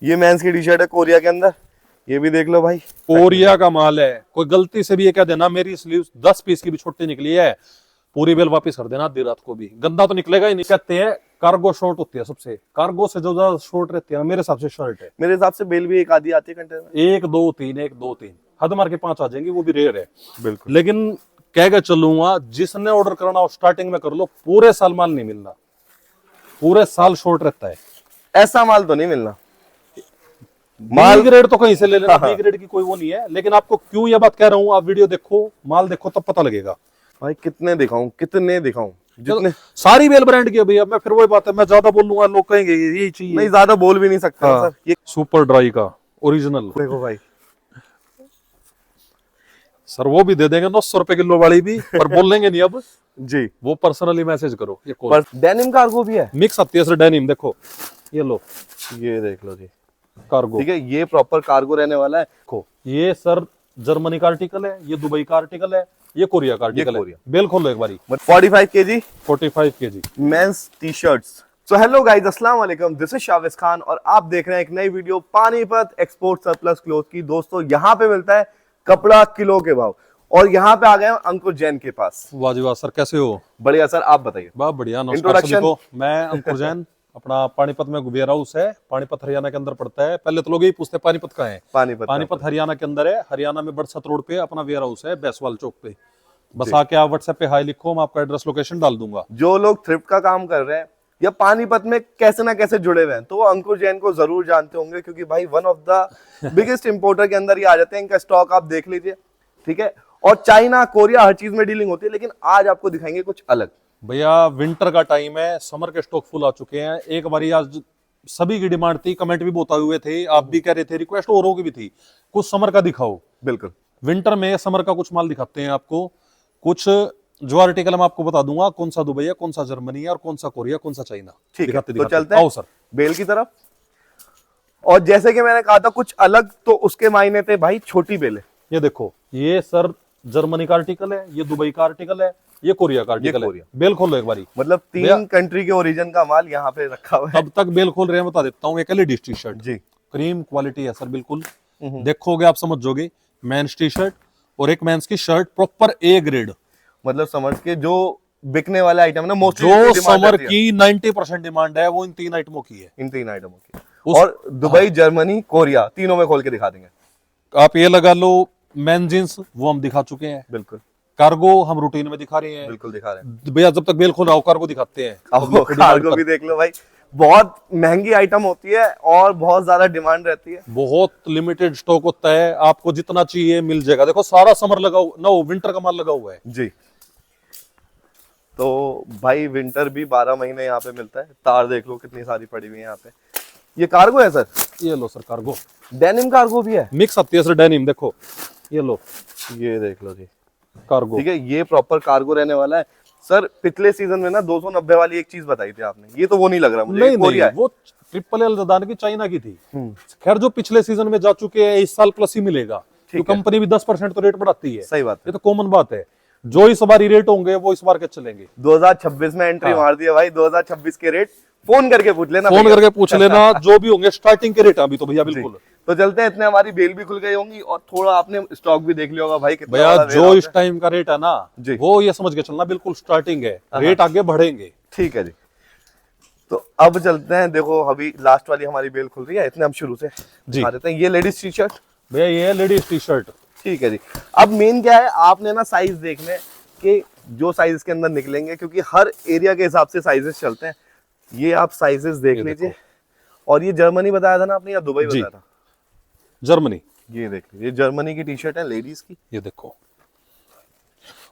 ये मेंस की T shirt है कोरिया के अंदर, ये भी देख लो भाई। कोरिया का माल है, कोई गलती से भी ये कह देना मेरी स्लीव 10 पीस की भी छोटी निकली है, पूरी बेल वापस कर देना आधी रात को भी, गंदा तो निकलेगा ही नहीं। कहते हैं कार्गो शॉर्ट होती है सबसे, कार्गो से जो ज्यादा शॉर्ट रहती है मेरे हिसाब से शर्ट है। मेरे हिसाब से बेल भी एक आधी आती है कंटेनर में। 1 2 3 1 2 3 हद मार के 5 आ जाएंगी, वो भी रेयर है। बिल्कुल। लेकिन कह के चलूंगा जिसने ऑर्डर करना हो स्टार्टिंग में कर लो, पूरे साल माल नहीं मिलना, पूरे साल शॉर्ट रहता है। ऐसा माल तो नहीं मिलना। माल ग्रेड तो कहीं से ले लेना, बी ग्रेड की कोई वो नहीं है। लेकिन आपको क्यों ये बात कह रहा हूँ, आप वीडियो देखो, माल देखो, तब पता लगेगा। भाई कितने दिखाऊं जितने। सारी बेल ब्रांड की है भैया। मैं फिर वही बात है, मैं ज्यादा बोल लूंगा लोग कहेंगे यही चाहिए। नहीं ज्यादा बोल भी नहीं सकते हाँ। सर। ये सुपर ड्राई का ओरिजिनल देखो भाई, सर वो भी दे देंगे 900 रुपए किलो वाली भी, पर बोलेंगे नहीं अब जी। वो पर्सनली मैसेज करो। ये पर डेनिम कार्गो भी है। मिक्स आती है सर डेनिम, देखो ये लो, ये देख लो जी, कार्गो। ठीक है, ये प्रॉपर कार्गो रहने वाला है। देखो ये सर जर्मनी का आर्टिकल है, ये दुबई का आर्टिकल है, ये कोरिया का आर्टिकल है। कोरिया। बेल खोलो एक बारी। 45 kg 45 kg mains T shirts. So hello guys, अस्सलाम वालेकुम, दिस इज शाविज खान और आप देख रहे हैं एक नई video Panipat export surplus cloth की। दोस्तों यहाँ पे मिलता है कपड़ा किलो के भाव, और यहाँ पे आ गए हैं अंकुर जैन के पास। वाह जी वाह सर, कैसे हो? बढ़िया सर, आप बताइए। बहुत बढ़िया। नमस्कार Introduction? सभी को, मैं अंकुर जैन। अपना पानीपत में वेयर हाउस है, पानीपत हरियाणा के अंदर पड़ता है। पहले तो लोग यही पूछते पानीपत कहाँ है। पानीपत हरियाणा के अंदर है, हरियाणा में बरसत रोड पे अपना वेयर हाउस है, बैसवाल चौक पे। बस आके आप व्हाट्सएप पे हाई लिखो, मैं आपका एड्रेस लोकेशन डाल दूंगा। जो लोग थ्रिफ्ट का काम कर रहे हैं या पानीपत में कैसे ना कैसे जुड़े हुए हैं, तो वो अंकुर जैन को जरूर जानते होंगे, क्योंकि भाई one of the biggest importer के अंदर ये आ जाते हैं। इनका स्टॉक आप देख लीजिए, ठीक है। और चाइना, कोरिया, हर चीज में डीलिंग होती है। लेकिन आज आपको दिखाएंगे कुछ अलग। भैया विंटर का टाइम है, समर के स्टॉक फुल आ चुके हैं। एक बारी आज सभी की डिमांड थी, कमेंट भी बहुत आए हुए थे, आप भी कह रहे थे, रिक्वेस्ट औरों की भी थी, कुछ समर का दिखाओ। बिल्कुल। विंटर में समर का कुछ माल दिखाते हैं आपको। कुछ जो आर्टिकल मैं आपको बता दूंगा, कौन सा दुबई है, कौन सा जर्मनी है, और कौन सा कोरिया, कौन सा चाइना। ठीक है, तो दिखाते चलते हैं आओ सर बेल की तरफ। और जैसे कि मैंने कहा था कुछ अलग, तो उसके मायने थे भाई छोटी बेलें। ये देखो, ये सर जर्मनी का आर्टिकल है, ये दुबई का आर्टिकल है, ये कोरिया का आर्टिकल है। बेल खोलो एक बारी। मतलब 3 कंट्री के ओरिजिन का माल यहाँ पे रखा हुआ है। तब तक बेल खोल रहे हैं, बता देता हूँ। एक लेडीज टी शर्ट जी, क्रीम क्वालिटी है सर, बिल्कुल देखोगे आप समझ जाओगे। मेंस टी शर्ट और एक मेंस की शर्ट प्रॉपर ए ग्रेड, मतलब समझ के जो बिकने वाले आइटम है ना, मोस्टली जो समर की 90% डिमांड है, वो इन 3 आइटमों की है। इन 3 आइटमों की। और दुबई, जर्मनी, कोरिया, तीनों में खोल के दिखा देंगे। आप ये लगा लो, मेन जींस वो हम दिखा चुके हैं, बिल्कुल। कार्गो हम रूटीन में दिखा रहे हैं। बिल्कुल दिखा रहे हैं भैया जब तक बेल खोल रहा हो, कार्गो दिखाते हैं। अब कार्गो भी देख लो भाई, बहुत महंगी आइटम होती है और बहुत ज्यादा डिमांड रहती है। बहुत लिमिटेड स्टॉक होता है, आपको जितना चाहिए मिल जाएगा। देखो सारा समर लगा हुआ, नो विंटर का माल लगा हुआ है जी। तो भाई विंटर भी 12 महीने यहाँ पे मिलता है। तार देख लो कितनी सारी पड़ी हुई है यहाँ पे। ये कार्गो है सर? ये लो सर कार्गो, डेनिम कार्गो भी है। मिक्स आती है सर डेनिम, देखो ये लो, ये देख लो जी, कार्गो। ठीक है, ये प्रॉपर कार्गो रहने वाला है। सर पिछले सीजन में ना 290 वाली एक चीज बताई थी आपने, ये तो वो नहीं लग रहा मुझे। नहीं कोरिया नहीं, है। वो ट्रिपल एल लदान की चाइना की थी। खैर जो पिछले सीजन में जा चुके हैं, इस साल प्लस ही मिलेगा, तो कंपनी भी 10% तो रेट बढ़ाती है। सही बात है, ये तो कॉमन बात है। जो इस बार रेट होंगे वो इस बार के चलेंगे। 2026 में एंट्री मार दिया भाई। 2026 के रेट फोन करके पूछ लेना, फोन करके पूछ लेना, जो भी होंगे स्टार्टिंग के रेट अभी तो भैया बिल्कुल। तो चलते हैं, इतने हमारी बेल भी खुल गई होंगी और थोड़ा आपने स्टॉक भी देख लिया होगा भाई कितना भैया। बड़ा जो warehouse इस टाइम का रेट है ना जी, वो ये समझ के चलना बिल्कुल स्टार्टिंग है, रेट आगे बढ़ेंगे। ठीक है जी। तो अब चलते हैं, देखो अभी लास्ट वाली हमारी बेल खुल रही है, इतने हम शुरू से दिखा देते हैं। ये लेडीज टी शर्ट भैया, ये है लेडीज टी शर्ट। ठीक है जी। अब मेन क्या है, आपने ना साइज देखने कि जो साइज के अंदर निकलेंगे, क्योंकि हर एरिया के हिसाब से साइजेस चलते हैं। ये आप साइजेस देख लीजिए। और ये जर्मनी बताया था ना आपने या दुबई बताया था? जर्मनी। ये देख लीजिए, जर्मनी की टी शर्ट है लेडीज की। ये देखो,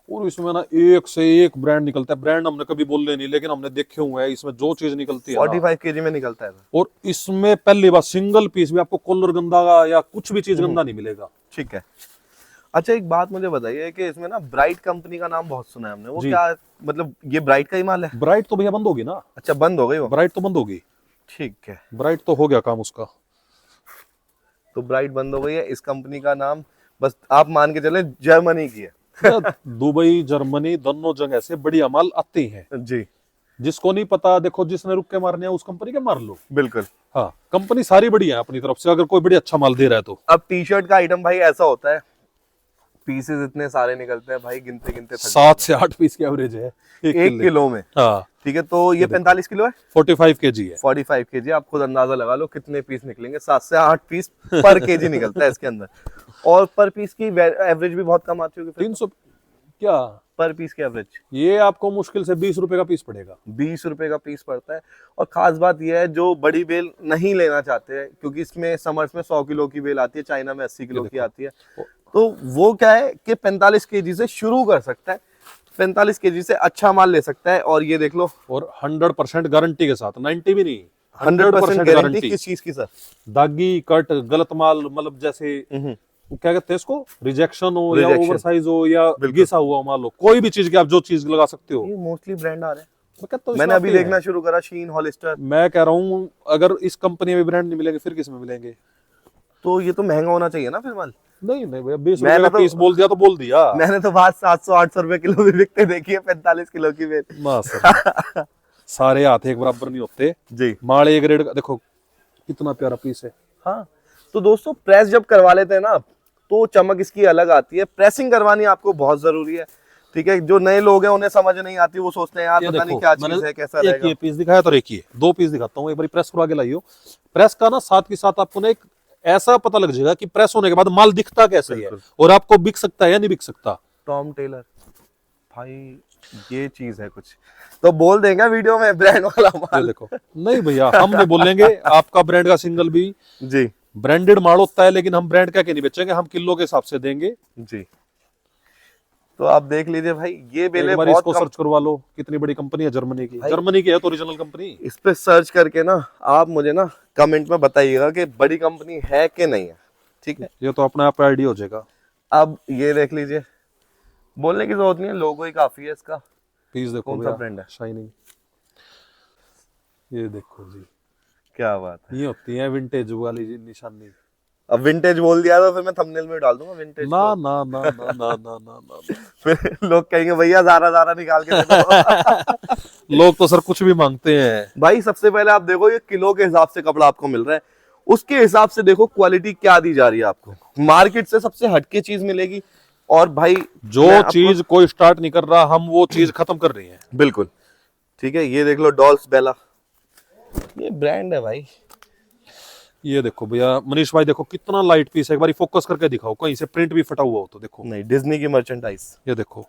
और इसमें ना एक से एक ब्रांड निकलता है। ब्रांड हमने कभी बोले नहीं, लेकिन हमने देखे हुए हैं। इसमें जो चीज निकलती है 45 kg में निकलता है। और इसमें पहली बार सिंगल पीस भी आपको कॉलर गंदा का या कुछ भी चीज गंदा नहीं मिलेगा। ठीक है। अच्छा एक बात मुझे बताइए कि इसमें ना ब्राइट कंपनी का नाम बहुत सुना है हमने, वो क्या, मतलब ये ब्राइट का ही माल है? ब्राइट तो भैया बंद होगी ना। अच्छा, बंद हो गई वो? ब्राइट तो बंद होगी। ठीक है, ब्राइट तो हो गया काम उसका। तो ब्राइट बंद हो गई है। इस कंपनी का नाम बस आप मान के चले जर्मनी की है। दुबई जर्मनी दोनों जगह से बढ़िया माल आते हैं जी। जिसको नहीं पता, देखो जिसने रुक के मारने हैं उस कंपनी के मार लो। बिल्कुल। हाँ, कंपनी सारी बढ़िया है अपनी तरफ से, अगर कोई बड़ी अच्छा माल दे रहा है तो। अब टी शर्ट का आइटम भाई ऐसा होता है, पीसेस इतने सारे निकलते हैं भाई, गिनते गिनते 7 से 8 पीस की एवरेज है एक किलो में। हाँ, ठीक है, तो ये 45 किलो है, 45 kg है। 45 kg, आप खुद अंदाजा लगा लो कितने पीस निकलेंगे। 7 से 8 पीस पर केजी निकलता है इसके अंदर, और पर पीस की एवरेज भी बहुत कम आती होगी। 300 क्या पर पीस की एवरेज? ये आपको मुश्किल से 20 रुपए का पीस पड़ेगा। 20 रुपए का पीस पड़ता है। और खास बात यह है, जो बड़ी बेल नहीं लेना चाहते हैं, क्योंकि इसमें समर्स में 100 किलो की बेल आती है, चाइना में 80 किलो की आती है, तो वो क्या है कि 45 केजी से शुरू कर सकता है, 45 केजी से अच्छा माल ले सकता है। और ये देख लो, और 100% गारंटी के साथ, 90 भी नहीं, 100% गारंटी। किस चीज की सर? दागी कट गलत माल, मतलब जैसे वो क्या कहते हैं इसको, रिजेक्शन हो या Rejection। ओवरसाइज हो या घिसा हुआ माल हो, कोई भी चीज की आप जो चीज लगा सकते हो। ये मोस्टली ब्रांड आ रहे हैं, मैं कहता हूँ मैंने इसमें अभी आते देखना हैं। शुरू करा, शीन, हॉलिस्टर। मैं कह रहा हूँ अगर इस कंपनी में ब्रांड नहीं मिलेंगे फिर किस में मिलेंगे? तो ये तो महंगा होना चाहिए ना फिर माल। नहीं नहीं भैया, 20 मैंने रुपए का तो- पीस बोल दिया तो बोल दिया। मैंने तो बात 700-800 रुपए किलो भी बिकते देखी है, 45 किलो की बेल। सारे हाथ एक बराबर नहीं होते जी। माल एक ग्रेड का, देखो कितना प्यारा पीस है। हाँ, तो दोस्तों प्रेस जब करवा लेते हैं ना, तो चमक इसकी अलग आती है। प्रेसिंग करवानी आपको बहुत जरूरी है, ठीक है। जो नए लोग हैं उन्हें समझ नहीं आती, वो सोचते हैं यार ये पता नहीं देखो, क्या मैंने चीज है, कैसा एक रहेगा। ये पीस दिखाया तो एक ही है, 2 पीस दिखाता हूँ। एक बार प्रेस करवा के लाइयो। प्रेस का ना साथ के साथ आपको ना एक ऐसा पता लग जाएगा कि प्रेस होने के बाद माल दिखता कैसे है, बिल्कुल। और आपको बिक सकता है या नहीं बिक सकता। टॉम टेलर भाई, ये चीज है कुछ, तो बोल देंगे वीडियो में ब्रांड वाला ये माल। देखो, नहीं भैया हम नहीं बोलेंगे, आपका ब्रांड का सिंगल भी जी ब्रांडेड माल होता है, लेकिन हम ब्रांड क्या के नहीं बेचेंगे, हम किलो के हिसाब से देंगे। जी। तो आप देख लीजिए भाई, ये बेले एक बार बहुत इसको कम। सर्च करवा लो, कितनी बड़ी कंपनी है, जर्मनी की। जर्मनी की है तो ओरिजिनल कंपनी। इस पे सर्च करके ना आप मुझे ना कमेंट में बताइएगा कि बड़ी कंपनी है कि नहीं है, ठीक है। ये तो अपने आप आइडिया हो जाएगा। अब ये देख लीजिए, बोलने की जरूरत नहीं है, लोगो ही काफी है इसका। पीस देखो कौन सा भैया, ब्रांड है? शाइनिंग। ये देखो जी, क्या बात है। ये होती है विंटेज वाली जी निशानी। अब विंटेज बोल दिया तो फिर मैं थंबनेल में डाल दूंगा विंटेज। ना ना ना ना ना ना ना ना फिर लोग कहेंगे भैया ज़ारा ज़ारा निकाल के दे दो। लोग तो सर कुछ भी मांगते हैं। भाई सबसे पहले आप देखो, ये किलो के हिसाब से कपड़ा आपको मिल रहा है, उसके हिसाब से देखो क्वालिटी क्या दी जा रही है आपको। मार्केट से सबसे हटके चीज मिलेगी। और भाई जो चीज कोई स्टार्ट नहीं कर रहा, हम वो चीज खत्म कर रही हैं। बिल्कुल ठीक है। ये देख लो डॉल्स बेला, ये ब्रांड है भाई। ये देखो भैया मनीष भाई, देखो कितना लाइट पीस है, एक बार फोकस करके दिखाओ, कहीं से प्रिंट भी फटा हुआ हो तो देखो। नहीं, डिज्नी की मर्चेंडाइज। ये देखो,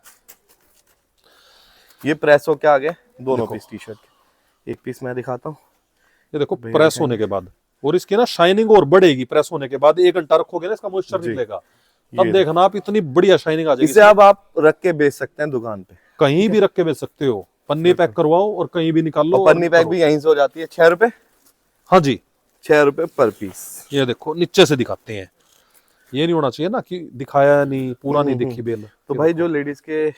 ये प्रेस हो के आ गए दोनों पीस टी शर्ट के। एक पीस मैं दिखाता हूँ। ये देखो प्रेस होने के बाद, और इसकी ना शाइनिंग और बढ़ेगी प्रेस होने के बाद। 1 घंटा रखोगे ना, इसका मॉइस्चर निकलेगा, तब देखना आप इतनी बढ़िया शाइनिंग आ जाएगी। इसे अब आप रख के बेच सकते हैं दुकान पे, कहीं भी रख के बेच सकते हो। पन्नी पैक करवाओ और कहीं भी निकाल लो। पन्नी पैक भी यहीं से हो जाती है। 6 रुपए, हाँ जी, 6 रुपए पर पीस। ये देखो नीचे से दिखाते हैं, ये नहीं होना चाहिए ना कि दिखाया नहीं, पूरा नहीं दिखी बेल। तो भाई जो लेडीज के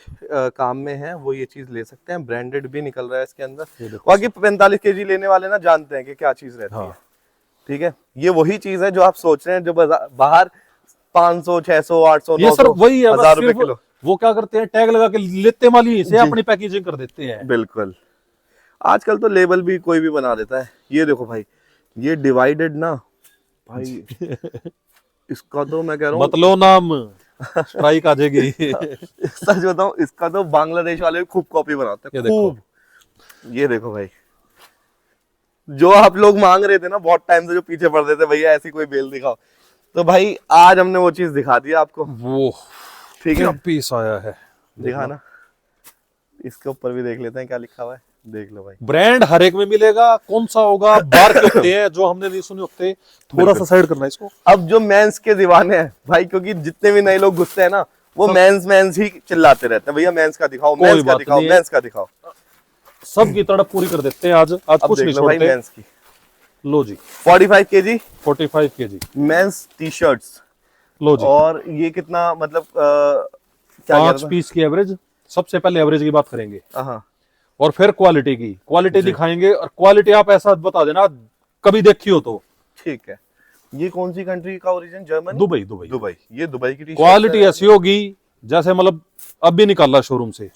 काम में है वो ये चीज ले सकते हैं। ब्रांडेड भी निकल रहा है इसके अंदर। बाकी 45 केजी लेने वाले ना जानते हैं कि क्या चीज रहती है, ठीक है। ये वही चीज है जो आप सोच रहे हैं, जो बाहर 500, 600, 800, 900, ये सर वही है, 1000 रुपए सिर्फ किलो। वो क्या करते हैं, टैग लगा के लेते माली से अपनी पैकेजिंग कर देते हैं। बिल्कुल, आजकल तो लेबल भी कोई भी बना देता है। ये देखो भाई, ये डिवाइडेड ना भाई, इसका तो मैं कह रहा हूँ मतलब नाम स्ट्राइक आ जाएगी। सच बताऊं, इसका तो बांग्लादेश वाले खूब कॉपी बनाते हैं, खूब। ये देखो भाई, जो आप लोग मांग रहे थे ना बहुत टाइम से, जो पीछे पड़ रहे थे भैया ऐसी कोई बेल दिखाओ, तो भाई आज हमने वो चीज दिखा दी आपको। वो ठीक क्या है, पीस आया है, दिखा ना। इसके ऊपर भी देख लेते हैं क्या लिखा हुआ है, देख लो भाई। ब्रांड हर एक में मिलेगा। कौन सा होगा, बार के होते हैं जो हमने नहीं सुने होते, थोड़ा सा साइड करना है इसको। अब जो मेंस के दीवाने हैं भाई, क्योंकि जितने भी नए लोग घुसते हैं ना, वो मेंस ही चिल्लाते रहते हैं, भैया मेंस का दिखाओ, मेंस का दिखाओ, मेंस का दिखाओ। सबकी तड़प पूरी कर देते हैं आज कुछ नहीं भाई छोड़ते। मेंस की लो जी 45 KG 45 KG men's T shirts. लो जी, और ये कितना मतलब क्या 5 पीस की एवरेज। सबसे पहले एवरेज की बात करेंगे, हाँ, और फिर क्वालिटी की। क्वालिटी दिखाएंगे, और क्वालिटी आप ऐसा बता देना कभी देखी हो तो। ठीक है। ये कौन सी कंट्री का origin? Germany, Dubai. Dubai Dubai. ये दुबई की टी-शर्ट क्वालिटी ऐसी होगी जैसे मतलब अब भी निकाला शोरूम से।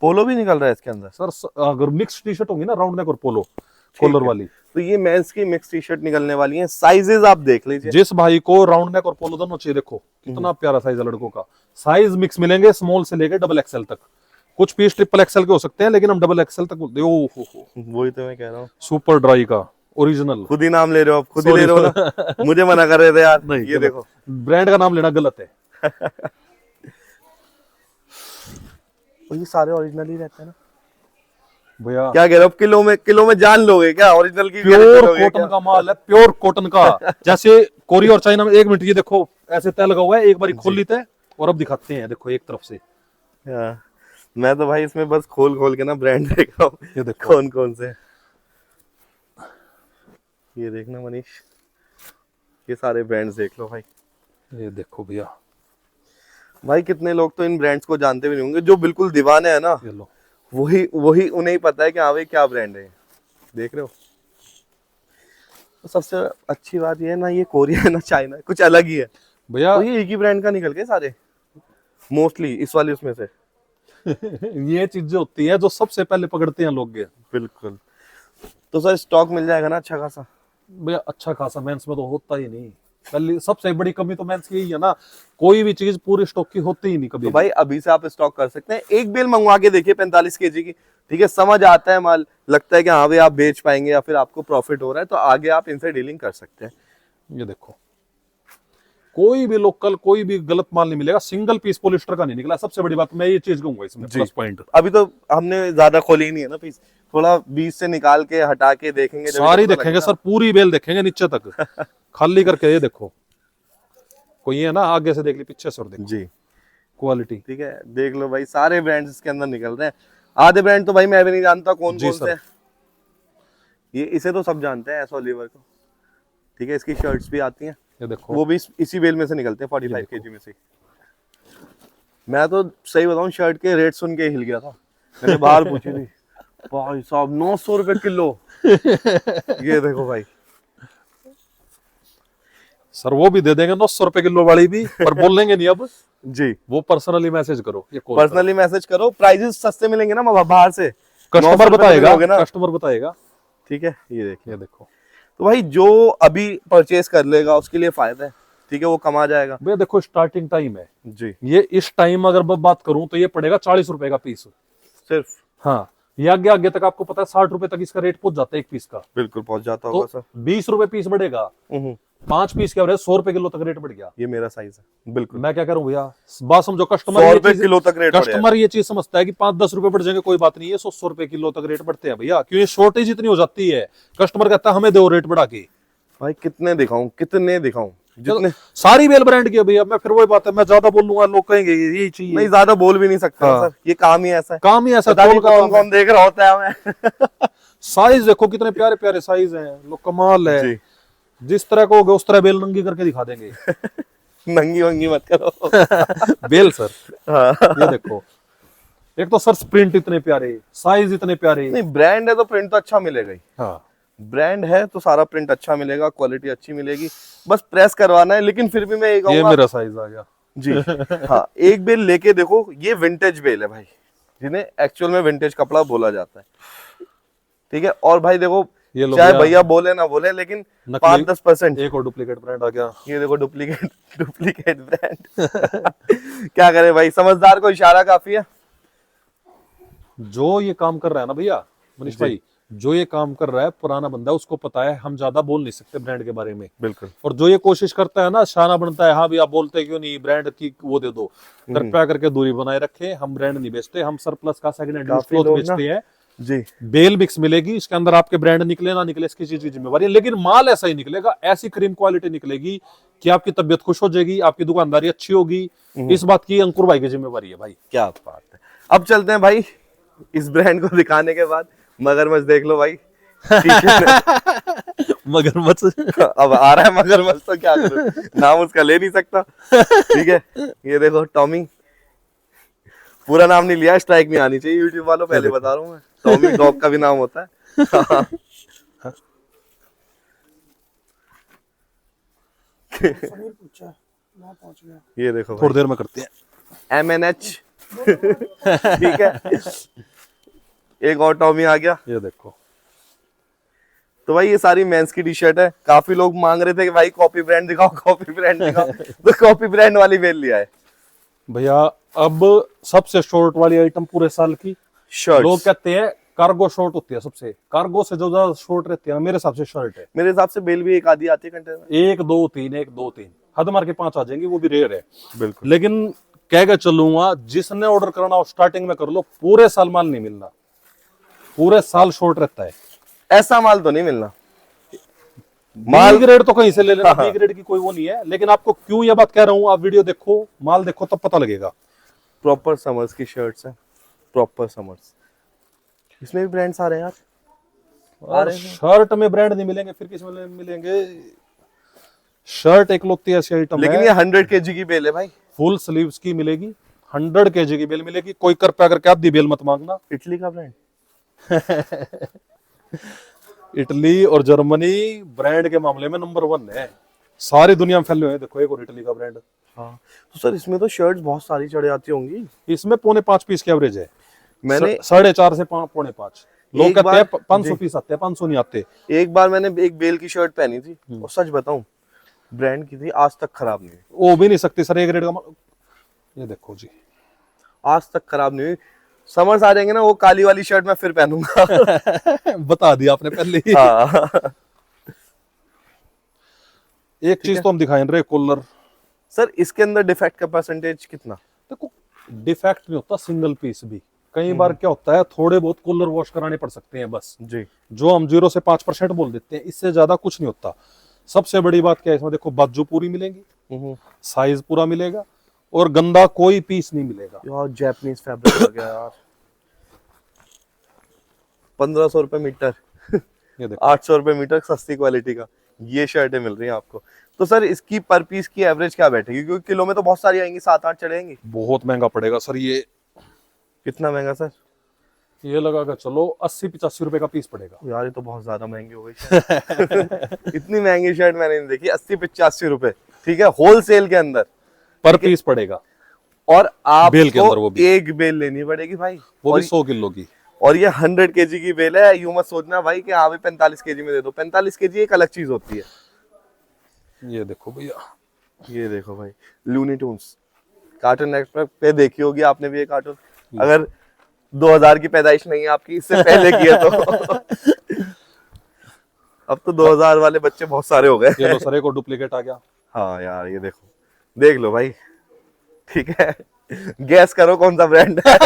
पोलो भी निकल रहा है इसके अंदर सर अगर मिक्स टी शर्ट होंगी ना, राउंड नेक और पोलो कॉलर वाली, तो ये मेंस की मिक्स टी शर्ट निकलने वाली है। साइजेस आप देख लीजिए, जिस भाई को राउंड नेक और पोलो दोनों चाहिए, देखो कितना प्यारा साइज है लड़कों का। साइज मिक्स मिलेंगे, स्मॉल से लेके डबल एक्सएल तक। कुछ पीस ट्रिपल एक्सएल के हो सकते हैं, लेकिन हम डबल एक्सएल तक बोलते हो। वही तो मैं कह रहा हूँ। सुपर ड्राई का ओरिजिनल। खुद ही नाम ले रहे हो आप, खुद ही ले रहे हो ना। मुझे मना कर रहे थे यार। नहीं, ये देखो, ब्रांड का नाम लेना गलत है। तो ये सारे ओरिजिनल ही रहते हैं ना भैया। क्या कह रहे हो, किलो में जान लोगे क्या? ओरिजिनल की प्योर कॉटन का माल है, प्योर कॉटन का। जैसे कोरिया और चाइना में, एक मिनट ये देखो ऐसे तय लगा हुआ है, एक बार खोल लेते हैं और अब दिखाते हैं, देखो एक तरफ से। मैं तो भाई इसमें बस खोल खोल के ना ब्रांड देख रहा हूँ, ये देखो कौन कौन से। ये देखना मनीष, ये सारे ब्रांड्स देख लो भाई। ये देखो भैया, भाई कितने लोग तो इन ब्रांड्स को जानते भी नहीं होंगे, जो बिल्कुल दीवाने हैं ना, ये लो। वही उन्हें ही पता है कि हाँ भाई क्या ब्रांड है। देख रहे हो, तो सबसे अच्छी बात ये है ना, ये कोरिया है ना चाइना, कुछ अलग ही है भैया। तो ये एक ही ब्रांड का निकल गए सारे मोस्टली, इस वाले उसमें से। ये चीजें होती है जो सबसे पहले पकड़ते हैं लोग। बिल्कुल। तो सर स्टॉक मिल जाएगा ना अच्छा खासा? भैया अच्छा खासा मेंस में तो होता ही नहीं। पहली सबसे बड़ी कमी तो मेंस की यही है ना, कोई भी चीज पूरी स्टॉक की होती ही नहीं कभी। तो भाई अभी से आप स्टॉक कर सकते हैं, एक बेल मंगवा के देखिए 45 केजी की, ठीक है, समझ आता है माल, लगता है कि हाँ भाई आप बेच पाएंगे या फिर आपको प्रॉफिट हो रहा है, तो आगे आप इनसे डीलिंग कर सकते हैं। ये देखो, कोई भी लोकल, कोई भी गलत माल नहीं मिलेगा। सिंगल पीस पॉलिस्टर का नहीं निकला, सबसे बड़ी बात मैं ये चीज कहूंगा इसमें प्लस पॉइंट। अभी तो हमने ज्यादा खोली ही नहीं है ना पीस, थोड़ा बीच से निकाल के हटा के देखेंगे, सारी देखेंगे सर, पूरी बेल देखेंगे नीचे तक खाली करके। ये देखो, कोई है ना, आगे से देख ली, पीछे से और देखो जी क्वालिटी। ठीक है, देख लो भाई, सारे ब्रांड्स इसके अंदर निकल रहे हैं। आधे ब्रांड तो भाई मैं भी नहीं जानता कौन कौन से। ये इसे तो सब जानते हैं, एस ओलिवर को, ठीक है, इसकी शर्ट्स भी आती हैं। ये देखो, वो भी इसी बेल में से निकलते हैं, 45 केजी में से। मैं तो सही बताऊं, शर्ट के रेट सुन के हिल गया था, मैंने बाहर पूछी थी, भाई साहब 900 रुपए किलो। ये देखो भाई, सर वो भी दे देंगे 900 रुपए किलो वाली भी, पर बोलेंगे नहीं अब जी। वो पर्सनली मैसेज करो, ये पर्सनली मैसेज करो, प्राइजेस सस्ते मिलेंगे ना बाहर से, कस्टमर बताएगा, कस्टमर बताएगा। ठीक है, ये देखिए, देखो। तो भाई जो अभी परचेज कर लेगा उसके लिए फायदा है, ठीक है, वो कमा जाएगा। भैया देखो, स्टार्टिंग टाइम है जी, ये। इस टाइम अगर मैं बात करूं तो ये पड़ेगा 40 रुपए का पीस सिर्फ। हाँ, ये आगे आगे तक आपको पता है 60 रुपए तक इसका रेट पहुंच जाता है एक पीस का। बिल्कुल पहुंच जाता होगा तो सर। 20 रुपए पीस बढ़ेगा, 5 पीस के एवरेज 100 रुपए किलो तक रेट बढ़ गया। ये मेरा साइज है, बिल्कुल। मैं क्या करूं भैया, बात समझो, 100 रुपए किलो तक रेट, कस्टमर ये चीज समझता है कि 5-10 रुपए बढ़ जाएंगे कोई बात नहीं है, 100 रुपए किलो तक रेट बढ़ते हैं भैया, क्योंकि शॉर्टेज इतनी हो जाती है। कस्टमर कहता है हमें दो रेट बढ़ा के। भाई कितने दिखाऊं, जितने सारी बेल ब्रांड की है भैया। मैं फिर वही बात है, मैं ज्यादा बोल लूंगा लोग कहेंगे यही चाहिए। नहीं, ज्यादा बोल भी नहीं सकता हाँ। सर, ये काम ही ऐसा है, काम ही ऐसा। कौन देख रहा होता है हमें। साइज देखो कितने प्यारे प्यारे साइज हैं, लोग कमाल है जी। जिस तरह को उस तरह बेल नंगी करके दिखा देंगे। नंगी वंगी मत करो। बेल सर। हाँ। ये देखो, एक तो सर प्रिंट इतने प्यारे, साइज इतने प्यारे। नहीं, ब्रांड है तो प्रिंट तो अच्छा मिलेगा ही। हाँ, ब्रांड है तो सारा प्रिंट अच्छा मिलेगा, क्वालिटी अच्छी मिलेगी, बस प्रेस करवाना है। लेकिन फिर भी मैं ये मेरा साइज आ गया जी। हाँ, एक बेल लेके देखो, ये विंटेज बेल है भाई, जिन्हें एक्चुअल में विंटेज कपड़ा बोला जाता है, ठीक है। और भाई देखो, चाहे भैया बोले ना बोले, लेकिन 5-10%। एक और डुप्लीकेट ब्रांड आ गया। ये देखो, डुप्लीकेट ब्रांड। क्या करे भाई, समझदार को इशारा काफी है। जो ये काम कर रहा है ना भैया मनीष भाई, जो ये काम कर रहा है पुराना बंदा, उसको पता है हम ज्यादा बोल नहीं सकते ब्रांड के बारे में। बिल्कुल। और जो ये कोशिश करता है ना, शाना बनता है, हाँ भैया बोलते क्यों नहीं, ब्रांड की वो दे दो, कृपया करके दूरी बनाए रखे। हम ब्रांड नहीं बेचते, हम सरप्लस का सेकंड हैंड क्लॉथ बेचते हैं जी। बेल मिक्स मिलेगी, इसके अंदर आपके ब्रांड निकले ना निकले इसकी चीज की जिम्मेवारी है, लेकिन माल ऐसा ही निकलेगा, ऐसी क्रीम क्वालिटी निकलेगी कि आपकी तबीयत खुश हो जाएगी, आपकी दुकानदारी अच्छी होगी। इस बात की अंकुर भाई की जिम्मेवारी है भाई। क्या बात है। अब चलते हैं भाई, इस ब्रांड को दिखाने के बाद मगरमच्छ देख लो भाई। मगरमच्छ अब आ रहा है मगरमच्छ, तो क्या करूं, नाम उसका ले नहीं सकता, ठीक है। ये देखो, टॉमी, पूरा नाम नहीं लिया, स्ट्राइक नहीं आनी चाहिए यूट्यूब वालों, पहले बता रहा हूँ मैं। टॉमी डॉग का भी नाम होता है। ये देखो, थोड़ी देर में करते हैं। MNH ठीक है, एक और टॉमी आ गया। ये देखो, तो भाई ये सारी मेंस की टी शर्ट है। काफी लोग मांग रहे थे कि भाई कॉपी ब्रांड दिखाओ, कॉपी ब्रांड दिखाओ, तो कॉपी ब्रांड वाली बेल लिया है भैया। अब सबसे शॉर्ट वाली आइटम पूरे साल की शर्ट। लोग कहते हैं कार्गो शॉर्ट होती है, सबसे कार्गो से जो ज्यादा शॉर्ट रहती है मेरे हिसाब से शर्ट है। मेरे हिसाब से बेल भी एक आधी आती है कंटेनर में। 1 2 3 1 2 3 हद मार के 5 आ जाएंगी, वो भी रेयर है। बिल्कुल। लेकिन कह के चलूंगा, जिसने ऑर्डर करना हो स्टार्टिंग में कर लो, पूरे साल माल नहीं मिलना, पूरे साल शॉर्ट रहता है। ऐसा माल तो नहीं मिलना। माल ग्रेड तो कहीं से ले लेना, बी ग्रेड की कोई वो नहीं है। लेकिन आपको क्यों ये बात कह रहा हूं, आप वीडियो देखो, माल देखो, तब पता लगेगा। प्रॉपर समर्स की शर्ट्स है, प्रॉपर समर्स। इसमें भी ब्रांड्स आ रहे हैं यार। और शर्ट में ब्रांड नहीं मिलेंगे, फिर किस में मिलेंगे? शर्ट एक लोती ऐसी आइटम है। लेकिन ये 100 kg की बेल है भाई। फुल स्लीव्स की मिलेगी, 100 kg की बेल मिलेगी। कोई कर पे करके आधी बेल मत मांगना। इटली का ब्रांड। इटली और जर्मनी ब्रांड के मामले में नंबर 1 है, सारी दुनिया में फैले हुए हैं। देखो एक और इटली का ब्रांड। हाँ तो सर इसमें तो शर्ट्स बहुत सारी चढ़े आती होंगी। इसमें 4.5 पीस की एवरेज है। मैंने 4.5 से 5.5। लोग एक कहते हैं बार- 500 पीस आते हैं, 500 नहीं आते। एक बार मैंने एक बेल की शर्ट पहनी थी और सच बताऊं ब्रांड की थी, आज तक खराब नहीं हुई। वो भी नहीं सकती सर, एक रेट का ये देखो जी, आज तक खराब नहीं हुई। समर्स आ जाएंगे ना, वो काली वाली शर्ट मैं फिर पहनूंगा। बता दिया आपने पहले ही। हाँ। एक चीज तो हम दिखाएं रहे, कॉलर। सर इसके अंदर डिफेक्ट का परसेंटेज कितना? देखो डिफेक्ट नहीं होता सिंगल पीस भी। कई बार क्या होता है, थोड़े बहुत कॉलर वॉश कराने पड़ सकते हैं बस, जी। जो हम 0 से 5% बोल देते हैं, इससे ज्यादा कुछ नहीं होता। सबसे बड़ी बात क्या है इसमें, देखो बाजू पूरी मिलेगी, साइज पूरा मिलेगा, और गंदा कोई पीस नहीं मिलेगा। यार जापानीज फैब्रिक आ गया यार। 1500 रुपए मीटर। ये देखो 800 रुपए मीटर, सस्ती क्वालिटी का ये शर्टें मिल रही हैं आपको। तो सर इसकी पर पीस की एवरेज क्या बैठेगी? क्योंकि किलो में तो बहुत सारी आएंगी, 7-8 चढ़ेंगी। बहुत महंगा पड़ेगा सर ये। कितना महंगा सर? ये लगा कर चलो 80-85 रुपए का पीस पड़ेगा। यार ये तो बहुत ज्यादा महंगी हो गई शर्ट। इतनी महंगी शर्ट मैंने नहीं देखी। 80-85 रुपए, ठीक है, होलसेल के अंदर पर पीस पड़ेगा। और आप बेल के अंदर वो भी। एक बेल लेनी पड़ेगी भाई, वो भी 100 किलो की। और ये 100 kg की बेल है। यूं मत सोचना भाई कि हाँ भाई 45 kg में दे दो। 45 kg एक अलग चीज होती है। ये देखो भैया, ये देखो भाई, लूनी ट्यून्स। कार्टून नेटवर्क पे देखी होगी आपने भी ये कार्टून, अगर 2000 की पैदाइश नहीं है आपकी, इससे पहले की है तो। अब तो 2000 वाले बच्चे बहुत सारे हो गए। ये लो सर, एक और डुप्लीकेट आ गया। हाँ यार ये देखो, देख लो भाई, ठीक है, गैस करो कौन सा ब्रांड है।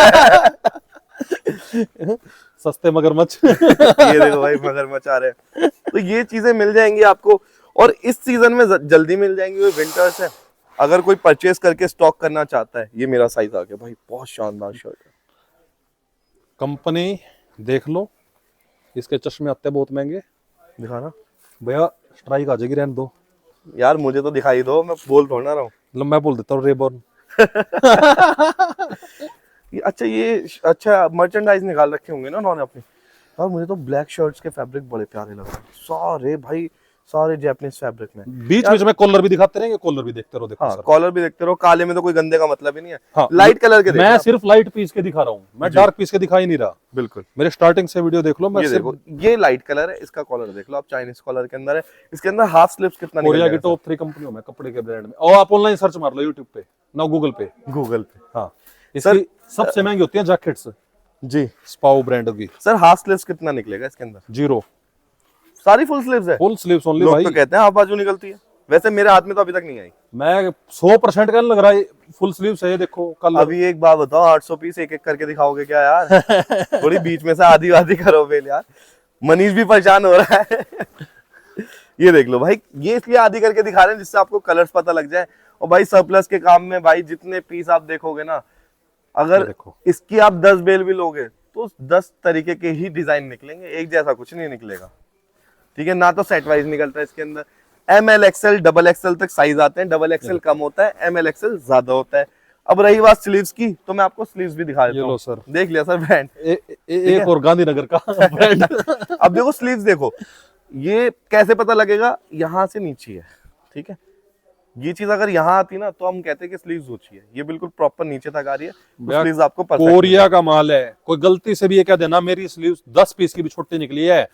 सस्ते मगरमच्छ। ये देखो भाई मगरमच्छ आ रहे हैं। तो ये चीजें मिल जाएंगी आपको, और इस सीजन में जल्दी मिल जाएंगी। वो विंटर्स है, अगर कोई परचेस करके स्टॉक करना चाहता है। ये मेरा साइज आ गया भाई, बहुत शानदार शर्ट है। कंपनी देख लो, इसके चश्मे आते हैं बहुत महंगे। दिखाना भैया स्ट्राइक आ जाएगी, रहने दो यार, मुझे तो दिखाई दो, मैं बोल थोड़ा ना रहा हूँ। लो मैं बोल देता हूँ रेबॉर्न। अच्छा मर्चेंडाइज निकाल रखे होंगे ना उन्होंने अपनी। और मुझे तो ब्लैक शर्ट्स के फैब्रिक बड़े प्यारे लग रहे हैं सारे भाई, सारे जापानीज फैब्रिक में। बीच बीच में कॉलर भी दिखाते रहेंगे, कॉलर भी देखते रहो। देखो हाँ, सर, कॉलर भी देखते रहो। काले में तो कोई गंदे का मतलब ही नहीं है। हाँ, लाइट कलर के मैं देखना। सिर्फ लाइट पीस के दिखा रहा हूँ, मैं डार्क पीस के दिखा ही नहीं रहा। बिल्कुल, मेरे स्टार्टिंग से वीडियो देख लो। मैं ये सिर्फ देखो, ये लाइट कलर है, इसका कॉलर देख लो आप, चाइनीज कॉलर के अंदर है। इसके अंदर हाफ स्लीव्स कितना निकल कोरिया की जाएगा? टॉप 3 कंपनियों में कपड़े के ब्रांड में, और आप ऑनलाइन सर्च मार लो यूट्यूब पे ना गूगल पे। गूगल पे। हाँ, इसकी सबसे महंगी होती है जैकेट्स, जी स्पाउ ब्रांड की। सर हाफ स्लीव्स कितना निकलेगा इसके अंदर? 0, सारी फुल स्लीव्स है। फुल स्लीव्स ओनली लोग भाई। तो कहते हैं हाफ बाजू निकलती है, वैसे मेरे हाथ में तो अभी तक नहीं आई। मैं 100% का लग रहा है फुल स्लीव्स है। ये देखो कलर। अभी एक बात बताओ, 800 पीस एक एक करके दिखाओगे क्या यार? थोड़ी बीच में से आधी आधी करो बेल यार, मनीष भी परेशान हो रहा है। ये देख लो भाई, ये इसलिए आधी करके दिखा रहे हैं जिससे आपको कलर्स पता लग जाए। और भाई सरप्लस के काम में भाई जितने पीस आप देखोगे ना, अगर इसकी आप 10 बेल भी लोगे तो 10 तरीके के ही डिजाइन निकलेंगे, एक जैसा कुछ नहीं निकलेगा। ठीक है ना, तो सेट वाइज निकलता है इसके अंदर। ML XL डबल XL तक साइज आते हैं, डबल XL कम होता है, ML XL ज्यादा होता है। अब रही बात स्लीव्स की, तो मैं आपको स्लीव्स भी दिखा देता हूं। सर देख लिया सर ब्रांड। एक और गांधीनगर का ब्रांड। अब देखो स्लीव्स देखो, ये कैसे पता लगेगा, यहां से नीचे है, ठीक है, ये चीज अगर यहाँ आती ना तो हम कहते हैं कि स्लीव्स ऊंची है, ये बिल्कुल प्रॉपर नीचे तक आ रही है, भैया, स्लीव्स आपको परफेक्ट कोरिया का माल है, कोई गलती से भी ये क्या देना मेरी स्लीव्स 10 पीस की भी छोटी निकली है,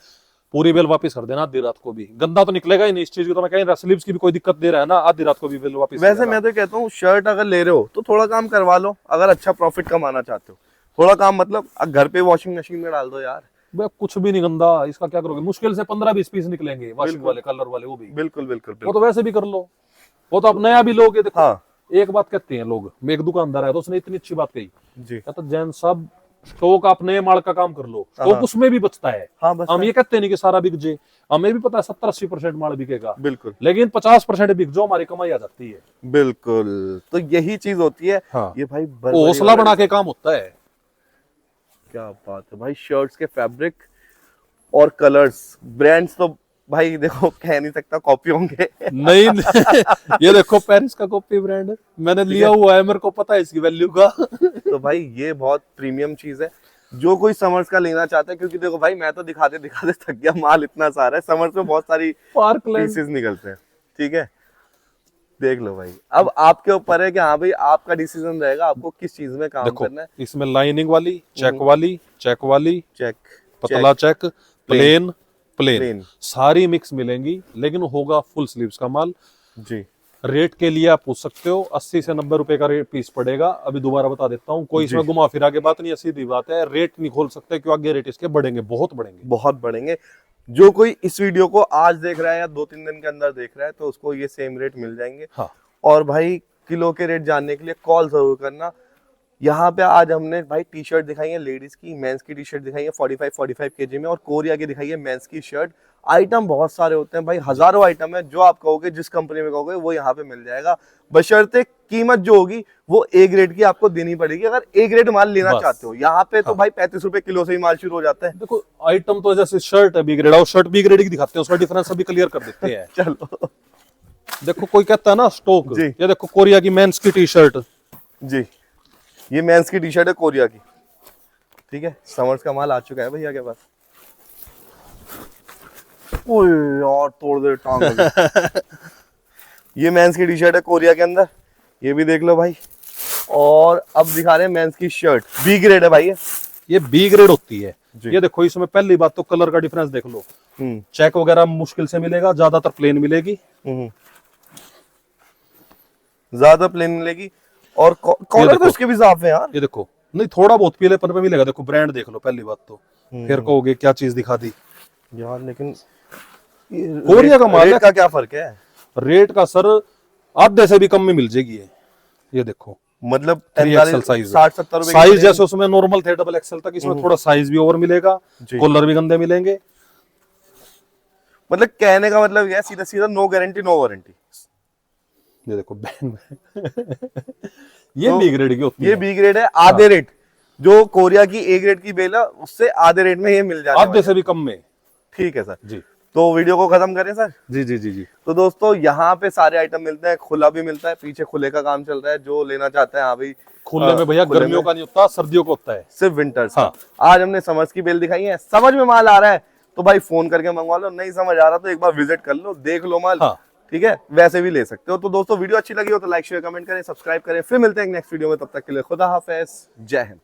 पूरी बिल वापस कर देना आधी रात को भी, गंदा तो निकलेगा ही नहीं इस चीज की, तो मैं कहीं स्लीव्स की भी कोई दिक्कत दे रहा है ना, आधी रात को भी बिल वापस। वैसे मैं तो कहता हूँ शर्ट अगर ले रहे हो तो थोड़ा काम करवा लो, अगर अच्छा प्रॉफिट कमाना चाहते हो, थोड़ा काम मतलब घर पे वॉशिंग मशीन में डाल दो यार। भैया कुछ भी नहीं गंदा, इसका क्या करोगे, मुश्किल से 15-20 पीस निकलेंगे वॉशिंग वाले कलर वाले, वो भी बिल्कुल बिल्कुल वो तो वैसे भी कर लो, वो तो आप नया भी लोगे। देखो हाँ एक बात कहते हैं लोग, मैं एक दुकानदार है तो उसने इतनी अच्छी बात कही, जी, कहता जैन साहब स्टॉक आप नए माल का काम कर लो, स्टॉक उसमें भी बचता है। हाँ बस हम ये कहते नहीं कि सारा बिक जे, हमें भी पता है 70-80% माल बिकेगा, बिल्कुल, लेकिन 50% बिक जो हमारी कमाई आ जाती है। बिल्कुल, तो यही चीज होती है। हाँ। ये भाई हौसला बना के काम होता है। क्या बात है भाई, शर्ट्स के फैब्रिक और कलर्स, ब्रांड्स तो भाई देखो कह नहीं सकता कॉपी होंगे। नहीं ये देखो पेरिस का कॉपी ब्रांड मैंने लिया हुआ है, मेरे को पता है इसकी वैल्यू का। तो भाई ये बहुत प्रीमियम चीज है, जो कोई समर्स का लेना चाहता है, क्योंकि देखो भाई मैं तो दिखाते दिखाते थक गया, माल इतना सारा है, समर्स में बहुत सारी पीसेस निकलते हैं, ठीक है। देख लो भाई, अब आपके ऊपर है कि हाँ भाई आपका डिसीजन रहेगा आपको किस चीज में काम करना है। इसमें लाइनिंग वाली, चेक वाली, चेक वाली, चेक, पतला चेक, प्लेन, प्लेन प्लेन सारी मिक्स मिलेंगी, लेकिन होगा फुल स्लीव्स का माल जी। रेट के लिए आप पूछ सकते हो, 80 से 90 रुपए का रेट पीस पड़ेगा। अभी दोबारा बता देता हूँ, कोई इसमें घुमा फिरा के बात नहीं है, सीधी बात है, रेट नहीं खोल सकते क्यों, आगे रेट इसके बढ़ेंगे, बहुत बढ़ेंगे, बहुत बढ़ेंगे। जो कोई इस वीडियो को आज देख रहा है या 2-3 दिन के अंदर देख रहा है तो उसको ये सेम रेट मिल जाएंगे। हाँ। और भाई किलो के रेट जानने के लिए कॉल जरूर करना। यहाँ पे आज हमने भाई टी शर्ट दिखाई है लेडीज की, मेंस की टी शर्ट दिखाई है 45 केजी में, और कोरिया की दिखाई है मेंस की शर्ट। आइटम बहुत सारे होते हैं भाई, हजारों आइटम है, जो आप कहोगे जिस कंपनी में कहोगे वो यहाँ पे मिल जाएगा, बशर्ते कीमत जो होगी वो ए ग्रेड की आपको देनी पड़ेगी, अगर ए ग्रेड माल लेना चाहते हो। यहाँ पे तो भाई 35 रुपए किलो से ही माल शुरू हो जाता है। देखो आइटम तो जैसे शर्ट है बी ग्रेड, और शर्ट बी ग्रेड की दिखाते हैं, उसका डिफरेंस अभी क्लियर कर देते हैं। चलो देखो कोई कहता है ना स्टॉक, जी। ये देखो कोरिया की मेंस की टी शर्ट जी, ये मेंस की टी शर्ट है कोरिया की, ठीक है। समर्स का माल आ चुका है भैया के पास। ओए यार तोड़ दे टांग अभी। ये मेंस की टी शर्ट है कोरिया के अंदर, ये भी देख लो भाई। और अब दिखा रहे हैं मेंस की शर्ट, बी ग्रेड है भाई ये बी ग्रेड होती है। जी। ये देखो इसमें पहली बात तो कलर का डिफरेंस देख लो, चेक वगैरह मुश्किल से मिलेगा, ज्यादातर प्लेन मिलेगी, ज्यादा प्लेन मिलेगी, और कॉलर तो इसके भी साफ है यार। ये देखो नहीं थोड़ा बहुत पीलेपन पे मिलेगा, देखो ब्रांड देख लो पहली बात तो, फिर कहोगे क्या चीज दिखा दी यार। लेकिन कोरिया का माल का क्या फर्क है? रेट का सर आधे से भी कम में मिल जाएगी ये देखो, मतलब 3XL साइज, 60-70 रुपए साइज जैसे उसमें नॉर्मल थे डबल एक्सएल तक, इसमें थोड़ा साइज भी ओवर मिलेगा, कॉलर भी गंदे मिलेंगे। मतलब कहने का मतलब ये सीधा सीधा नो गारंटी नो वारंटी। ये देखो बैंग ये बी ग्रेड की होती है, ये बी ग्रेड है, आधे रेट जो कोरिया की ए ग्रेड की बेल है उससे आधे रेट में ये मिल जाएगा, आधे से भी कम में। ठीक है सर जी। तो वीडियो को खत्म करें सर? जी जी जी जी। तो दोस्तों यहाँ पे सारे आइटम मिलते हैं, खुला भी मिलता है, पीछे खुले का काम चल रहा है, जो लेना चाहता है हाँ भाई। खुले में भैया गर्मियों का नहीं होता, सर्दियों का होता है, सिर्फ विंटर्स हाँ। का। आज हमने समर्स की बेल दिखाई है, समझ में माल आ रहा है तो भाई फोन करके मंगवा लो, नहीं समझ आ रहा तो एक बार विजिट कर लो, देख लो माल, हाँ। ठीक है, वैसे भी ले सकते हो। तो दोस्तों वीडियो अच्छी लगी हो तो लाइक शेयर कमेंट करें, सब्सक्राइब करें, फिर मिलते हैं नेक्स्ट वीडियो में, तब तक के लिए खुदा हाफिज, जय हिंद।